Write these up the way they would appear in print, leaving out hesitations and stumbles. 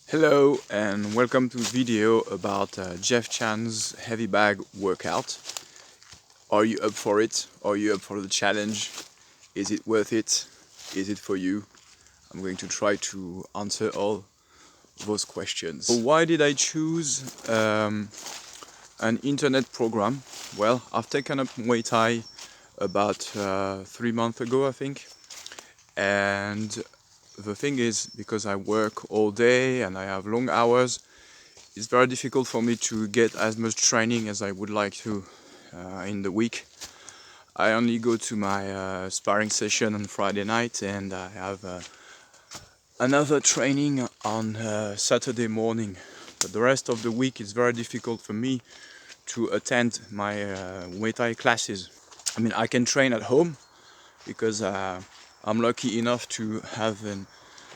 Hello and welcome to a video about Jeff Chan's heavy bag workout. Are you up for it? Are you up for the challenge? Is it worth it? Is it for you? I'm going to try to answer all those questions. So why did I choose an internet program? Well, I've taken up Muay Thai about 3 months ago, I think, and the thing is, because I work all day and I have long hours, it's very difficult for me to get as much training as I would like to in the week. I only go to my sparring session on Friday night, and I have another training on Saturday morning. But the rest of the week is very difficult for me to attend my Muay Thai classes. I mean, I can train at home because I'm lucky enough to have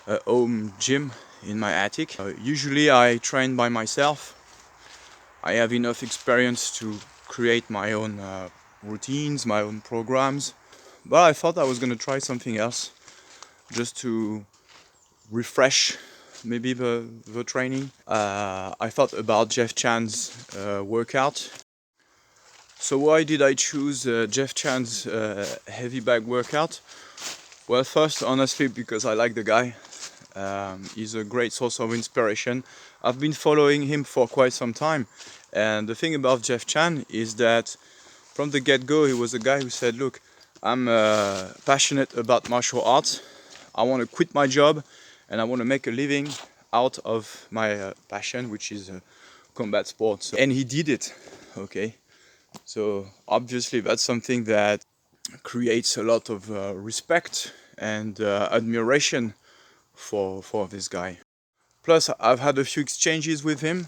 a home gym in my attic. Usually I train by myself. I have enough experience to create my own routines, my own programs. But I thought I was going to try something else just to refresh maybe the training. I thought about Jeff Chan's workout. So why did I choose Jeff Chan's heavy bag workout? Well, first, honestly, because I like the guy. He's a great source of inspiration. I've been following him for quite some time, and the thing about Jeff Chan is that from the get-go he was a guy who said, look, I'm passionate about martial arts. I want to quit my job and I want to make a living out of my passion, which is combat sports. And he did it. Okay, so obviously that's something that creates a lot of respect and admiration for this guy. Plus, I've had a few exchanges with him,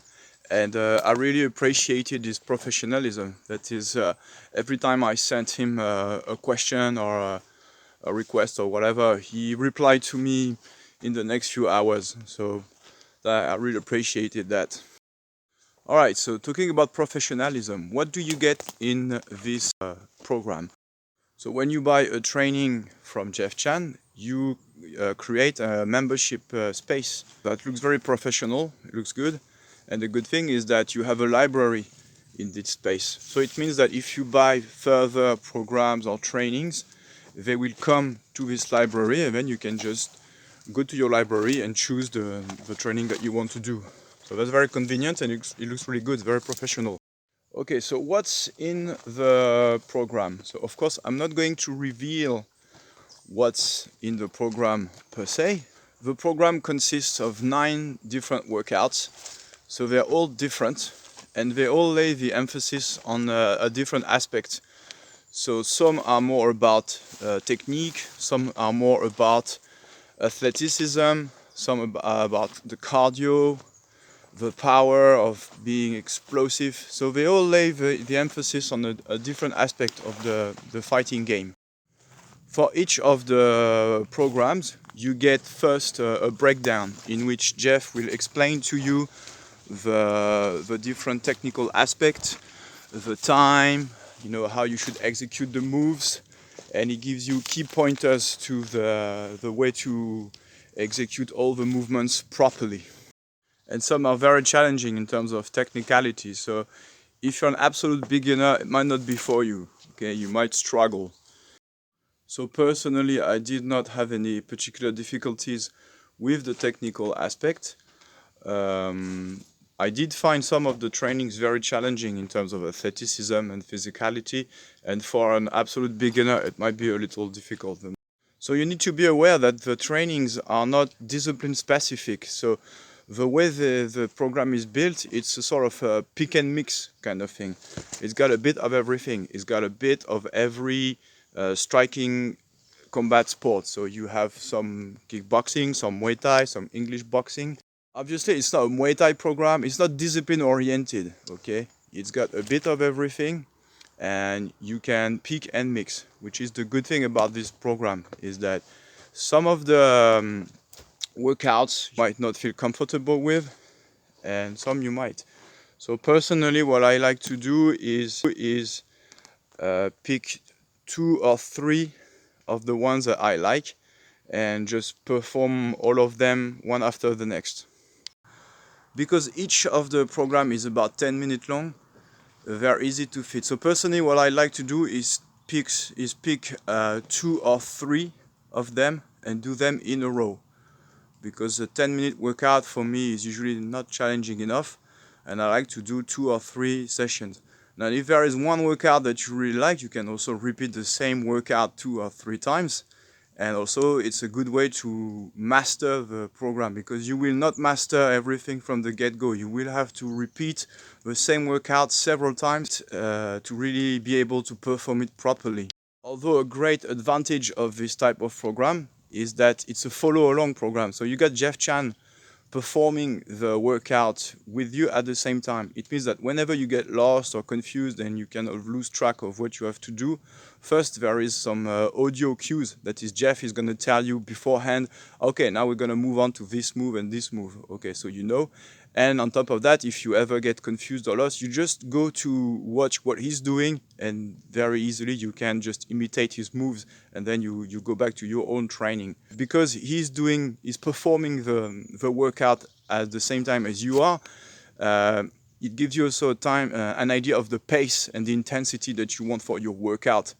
and I really appreciated his professionalism. That is, every time I sent him a question or a request or whatever, he replied to me in the next few hours. So I really appreciated that. Alright, so talking about professionalism, what do you get in this program? So when you buy a training from Jeff Chan, you create a membership space that looks very professional, it looks good. And the good thing is that you have a library in this space. So it means that if you buy further programs or trainings, they will come to this library, and then you can just go to your library and choose the training that you want to do. So that's very convenient, and it looks really good, very professional. Okay, so what's in the program? So of course I'm not going to reveal what's in the program per se. The program consists of 9 different workouts, so they're all different and they all lay the emphasis on a different aspect. So some are more about technique, some are more about athleticism, some are about the cardio, the power of being explosive. So they all lay the emphasis on a different aspect of the fighting game. For each of the programs, you get first a breakdown in which Jeff will explain to you the different technical aspects, the time, how you should execute the moves, and he gives you key pointers to the way to execute all the movements properly. And some are very challenging in terms of technicality. So if you're an absolute beginner, it might not be for you. Okay, you might struggle. So personally, I did not have any particular difficulties with the technical aspect. I did find some of the trainings very challenging in terms of athleticism and physicality, and for an absolute beginner, it might be a little difficult. So you need to be aware that the trainings are not discipline specific. So the way the program is built, it's a sort of a pick and mix kind of thing. It's got a bit of everything. It's got a bit of every striking combat sport. So you have some kickboxing, some Muay Thai, some English boxing. Obviously, it's not a Muay Thai program. It's not discipline oriented, okay? It's got a bit of everything, and you can pick and mix, which is the good thing about this program, is that some of the workouts you might not feel comfortable with, and some you might. So personally, what I like to do is pick 2 or 3 of the ones that I like and just perform all of them one after the next. because each of the program is about 10 minutes long, very easy to fit. So personally, what I like to do is pick 2 or 3 of them and do them in a row, because a 10-minute workout for me is usually not challenging enough, and I like to do 2 or 3 sessions. Now, if there is one workout that you really like, you can also repeat the same workout 2 or 3 times. And also, it's a good way to master the program, because you will not master everything from the get-go. You will have to repeat the same workout several times to really be able to perform it properly. Although a great advantage of this type of program is that it's a follow-along program. So you got Jeff Chan performing the workout with you at the same time. It means that whenever you get lost or confused and you kind of lose track of what you have to do, first there is some audio cues that is Jeff is going to tell you beforehand, okay, now we're going to move on to this move and this move. Okay, so you know. And on top of that, if you ever get confused or lost, you just go to watch what he's doing, and very easily you can just imitate his moves, and then you go back to your own training. Because he's performing the workout at the same time as you are, it gives you also an idea of the pace and the intensity that you want for your workout.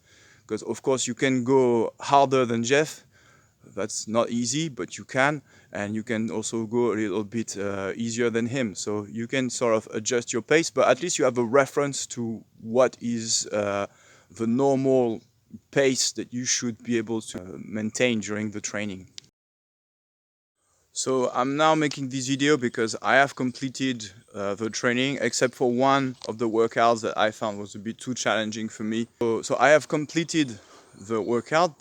Because of course you can go harder than Jeff. That's not easy, but you can, and you can also go a little bit easier than him. So you can sort of adjust your pace, but at least you have a reference to what is the normal pace that you should be able to maintain during the training. So I'm now making this video because I have completed the training, except for one of the workouts that I found was a bit too challenging for me. So I have completed the workout,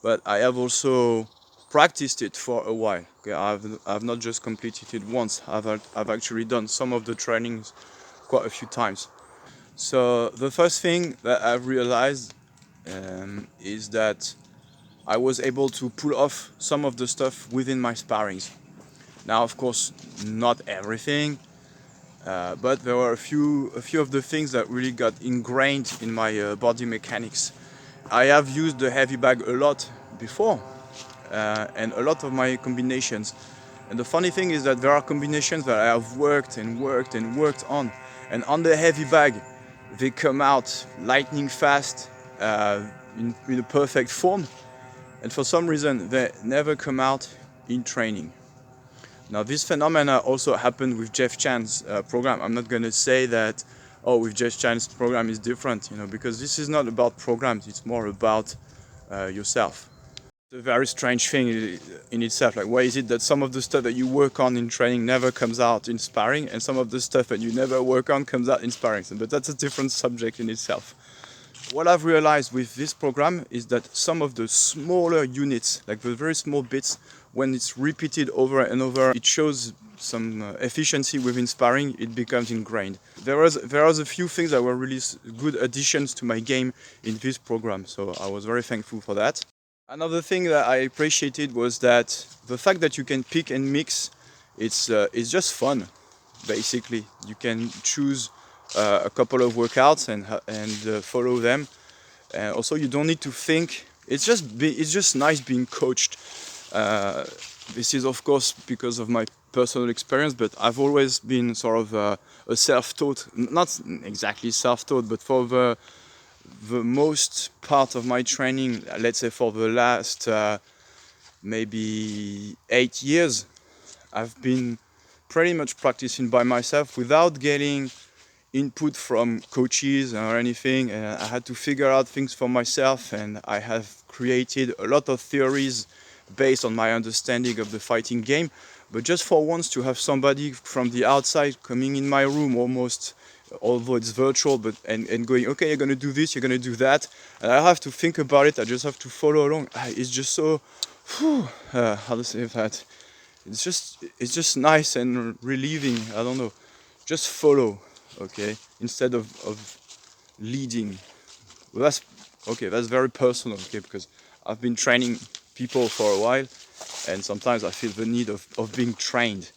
but I have also practiced it for a while. Okay, I've not just completed it once. I've actually done some of the trainings quite a few times. So the first thing that I've realized is that I was able to pull off some of the stuff within my sparrings. Now, of course, not everything, but there were a few of the things that really got ingrained in my body mechanics. I have used the heavy bag a lot before, and a lot of my combinations. And the funny thing is that there are combinations that I have worked on, and on the heavy bag, they come out lightning fast, in a perfect form, and for some reason they never come out in training. Now, this phenomena also happened with Jeff Chan's program. I'm not going to say that, oh, with Jeff Chan's program is different, because this is not about programs, it's more about yourself. It's a very strange thing in itself. Like, why is it that some of the stuff that you work on in training never comes out in sparring, and some of the stuff that you never work on comes out in sparring? But that's a different subject in itself. What I've realized with this program is that some of the smaller units, like the very small bits, when it's repeated over and over, it shows some efficiency within sparring. It becomes ingrained. There was a few things that were really good additions to my game in this program, so I was very thankful for that. Another thing that I appreciated was that the fact that you can pick and mix, it's just fun. Basically, you can choose a couple of workouts and follow them, and also you don't need to think. It's just nice being coached. This is of course because of my personal experience, but I've always been sort of a self-taught, not exactly self-taught, but for the most part of my training, let's say for the last maybe 8 years, I've been pretty much practicing by myself without getting input from coaches or anything. I had to figure out things for myself, and I have created a lot of theories based on my understanding of the fighting game. But just for once to have somebody from the outside coming in my room almost, although it's virtual, but and going, okay, you're gonna do this, you're gonna do that, and I have to think about it. I just have to follow along. It's just so, how to say that? It's just nice and relieving. I don't know. Just follow, okay, instead of leading. Well, that's very personal, okay, because I've been training people for a while, and sometimes I feel the need of being trained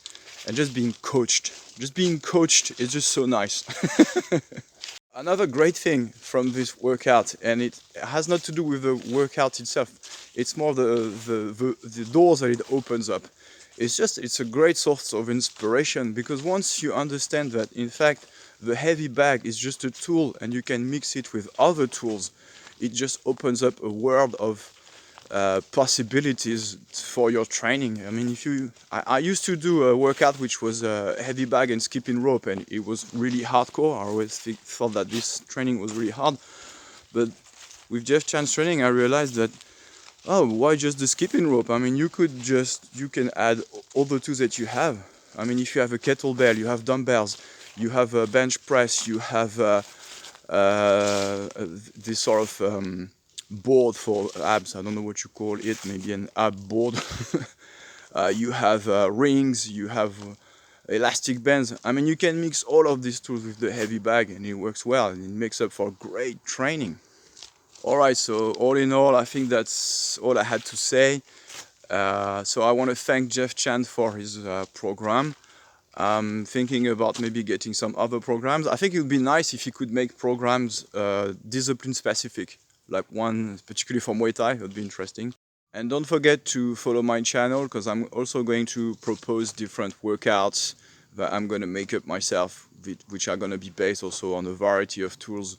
and just being coached. Just being coached is just so nice. Another great thing from this workout, and it has not to do with the workout itself, it's more the doors that it opens up. it's a great source of inspiration, because once you understand that in fact the heavy bag is just a tool and you can mix it with other tools, it just opens up a world of possibilities for your training. I mean, I used to do a workout which was a heavy bag and skipping rope, and it was really hardcore. I always thought that this training was really hard, but with Jeff Chan's training I realized that, oh, why just the skipping rope? I mean, you can add all the tools that you have. I mean, if you have a kettlebell, you have dumbbells, you have a bench press, you have this sort of board for abs. I don't know what you call it, maybe an ab board. You have rings, you have elastic bands. I mean, you can mix all of these tools with the heavy bag and it works well, and it makes up for great training. Alright, so all in all, I think that's all I had to say. So I want to thank Jeff Chan for his program. I'm thinking about maybe getting some other programs. I think it would be nice if he could make programs discipline specific, like one particularly for Muay Thai. It would be interesting. And don't forget to follow my channel, because I'm also going to propose different workouts that I'm going to make up myself, which are going to be based also on a variety of tools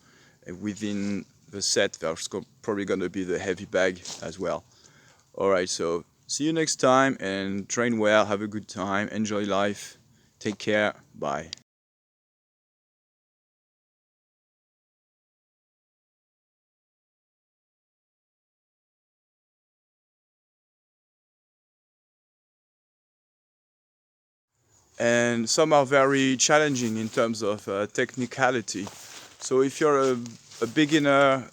within the set. There's probably going to be the heavy bag as well. Alright, so see you next time, and train well, have a good time, enjoy life, take care, bye. And some are very challenging in terms of technicality. So if you're a beginner,